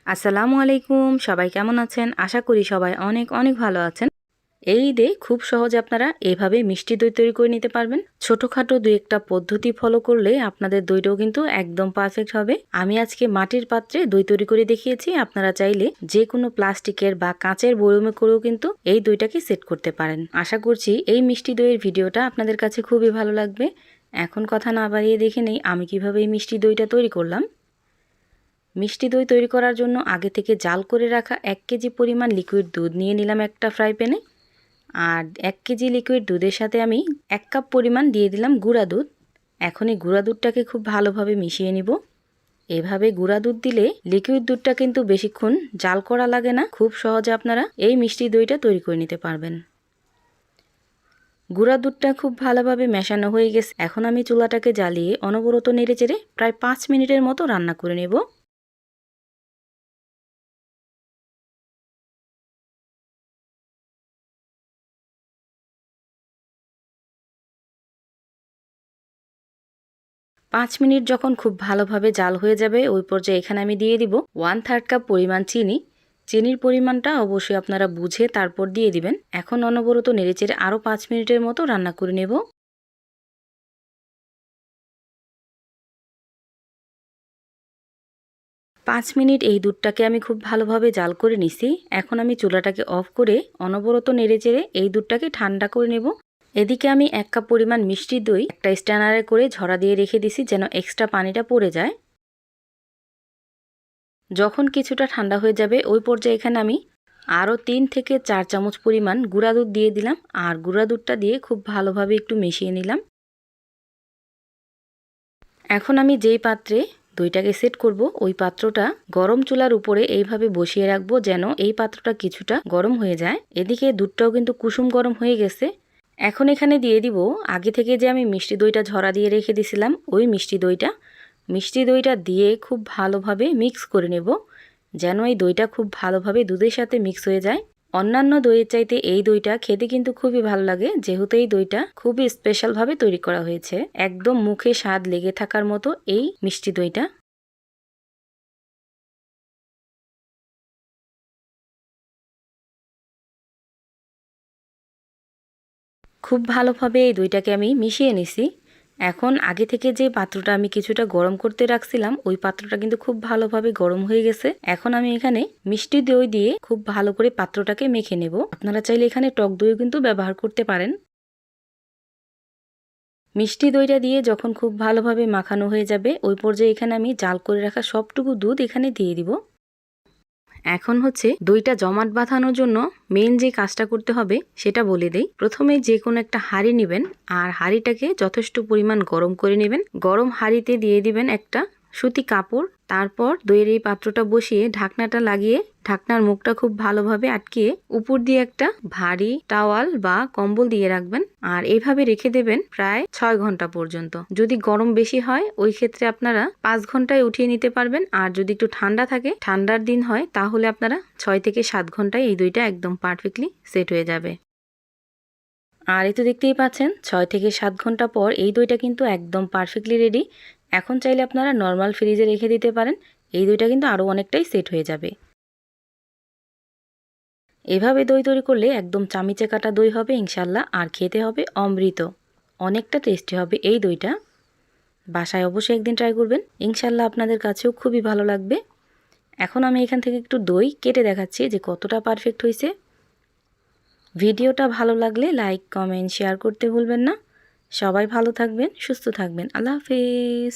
আসসালামু আলাইকুম। সবাই কেমন আছেন? আশা করি সবাই অনেক অনেক ভালো আছেন। এই ঈদে খুব সহজে আপনারা এভাবে মিষ্টি দই তৈরি করে নিতে পারবেন। ছোটখাটো দুই একটা পদ্ধতি ফলো করলে আপনাদের দইটাও কিন্তু একদম পারফেক্ট হবে। আমি আজকে মাটির পাত্রে দই তৈরি করে দেখিয়েছি। আপনারা চাইলে যে কোনো প্লাস্টিকের বা কাঁচের বয়মে করেও কিন্তু এই দইটাকে সেট করতে পারেন। আশা করছি এই মিষ্টি দইয়ের ভিডিওটা আপনাদের কাছে খুবই ভালো লাগবে। এখন কথা না বাড়িয়ে দেখে নেই আমি কিভাবে এই মিষ্টি দইটা তৈরি করলাম। মিষ্টি দই তৈরি করার জন্য আগে থেকে জাল করে রাখা 1 কেজি পরিমাণ লিকুইড দুধ নিয়ে নিলাম একটা ফ্রাই প্যানে। আর 1 কেজি লিকুইড দুধের সাথে আমি 1 কাপ পরিমাণ দিয়ে দিলাম গুঁড়া দুধ। এখন এই গুঁড়া দুধটাকে খুব ভালোভাবে মিশিয়ে নিব। এভাবে গুঁড়া দুধ দিলে লিকুইড দুধটা কিন্তু বেশিক্ষণ জাল করা লাগে না, খুব সহজে আপনারা এই মিষ্টি দইটা তৈরি করে নিতে পারবেন। গুঁড়া দুধটা খুব ভালোভাবে মেশানো হয়ে গেছে। এখন আমি চুলাটাকে জ্বালিয়ে অনবরত নেড়েচেড়ে প্রায় 5 মিনিটের মতো রান্না করে নেব। 5 মিনিট যখন খুব ভালোভাবে জাল হয়ে যাবে ওই পর্যায়ে এখানে আমি দিয়ে দিব 1/3 কাপ পরিমাণ চিনি। চিনির পরিমাণটা অবশ্যই আপনারা বুঝে তারপর দিয়ে দিবেন। এখন অনবরত নেড়েচেড়ে আরও 5 মিনিটের মতো রান্না করে নেব। 5 মিনিট এই দুধটাকে আমি খুব ভালোভাবে জাল করে নিছি। এখন আমি চুলাটাকে অফ করে অনবরত নেড়েচেড়ে এই দুধটাকে ঠান্ডা করে নেব। এদিকে আমি 1 কাপ পরিমাণ মিষ্টি দই একটা স্ট্যানারে করে ঝরা দিয়ে রেখে দিছি যেন এক্সট্রা পানিটা পড়ে যায়। যখন কিছুটা ঠান্ডা হয়ে যাবে ওই পর্যায়ে এখানে আমি আরও 3 থেকে 4 চামচ পরিমাণ গুঁড়া দুধ দিয়ে দিলাম। আর গুঁড়া দুধটা দিয়ে খুব ভালোভাবে একটু মিশিয়ে নিলাম। এখন আমি যেই পাত্রে দইটাকে সেট করব ওই পাত্রটা গরম চুলার উপরে এইভাবে বসিয়ে রাখবো যেন এই পাত্রটা কিছুটা গরম হয়ে যায়। এদিকে দুধটাও কিন্তু কুসুম গরম হয়ে গেছে। এখন এখানে দিয়ে দিব আগে থেকে যে আমি মিষ্টি দইটা ঝরা দিয়ে রেখে দিয়েছিলাম ওই মিষ্টি দইটা দিয়ে খুব ভালোভাবে মিক্স করে নেব যেন এই দইটা খুব ভালোভাবে দুধের সাথে মিক্স হয়ে যায়। অন্যান্য দইয়ের চাইতে এই দইটা খেতে কিন্তু খুবই ভালো লাগে, যেহেতু এই দইটা খুবই স্পেশালভাবে তৈরি করা হয়েছে। একদম মুখে স্বাদ লেগে থাকার মতো এই মিষ্টি দইটা। খুব ভালোভাবে এই দইটাকে আমি মিশিয়ে নিছি। এখন আগে থেকে যে পাত্রটা আমি কিছুটা গরম করতে রাখছিলাম ওই পাত্রটা কিন্তু খুব ভালোভাবে গরম হয়ে গেছে। এখন আমি এখানে মিষ্টি দই দিয়ে খুব ভালো করে পাত্রটাকে মেখে নেব। আপনারা চাইলে এখানে টক দইও কিন্তু ব্যবহার করতে পারেন। মিষ্টি দইটা দিয়ে যখন খুব ভালোভাবে মাখানো হয়ে যাবে ওই পর্যায়ে এখানে আমি জাল করে রাখা সবটুকু দুধ এখানে দিয়ে দিব। এখন হচ্ছে দইটা জমাট বাঁধানোর জন্য মেন যে কাজটা করতে হবে সেটা বলে দেই। প্রথমে যে কোনো একটা হাঁড়ি নেবেন আর হাঁড়িটাকে যথেষ্ট পরিমাণ গরম করে নেবেন। গরম হাঁড়িতে দিয়ে দিবেন একটা সুতি কাপড়। তারপর দইয়ের এই পাত্রটা বসিয়ে ঢাকনাটা লাগিয়ে ঢাকনার মুখটা খুব ভালোভাবে আটকিয়ে উপর দিয়ে একটা ভারী টাওয়াল বা কম্বল দিয়ে রাখবেন। আর এইভাবে রেখে দেবেন প্রায় 6 ঘন্টা পর্যন্ত। যদি গরম বেশি হয় ওই ক্ষেত্রে আপনারা 5 ঘন্টায় উঠিয়ে নিতে পারবেন। আর যদি একটু ঠান্ডা থাকে, ঠান্ডার দিন হয়, তাহলে আপনারা 6 থেকে 7 ঘন্টায় এই দইটা একদম পারফেক্টলি সেট হয়ে যাবে। আর এই তো দেখতেই পাচ্ছেন 6 থেকে 7 ঘন্টা পর এই দইটা কিন্তু একদম পারফেক্টলি রেডি। এখন চাইলে আপনারা নর্মাল ফ্রিজে রেখে দিতে পারেন। এই দইটা কিন্তু আরও অনেকটাই সেট হয়ে যাবে। এভাবে দই তৈরি করলে একদম চামিচে কাটা দই হবে ইনশাল্লাহ। আর খেতে হবে অমৃত, অনেকটা টেস্টি হবে এই দইটা। বাসায় অবশ্যই একদিন ট্রাই করবেন, ইনশাল্লাহ আপনাদের কাছেও খুবই ভালো লাগবে। এখন আমি এখান থেকে একটু দই কেটে দেখাচ্ছি যে কতটা পারফেক্ট হয়েছে। ভিডিওটা ভালো লাগলে লাইক, কমেন্ট, শেয়ার করতে ভুলবেন না। সবাই ভালো থাকবেন, সুস্থ থাকবেন। আল্লাহ হাফেজ।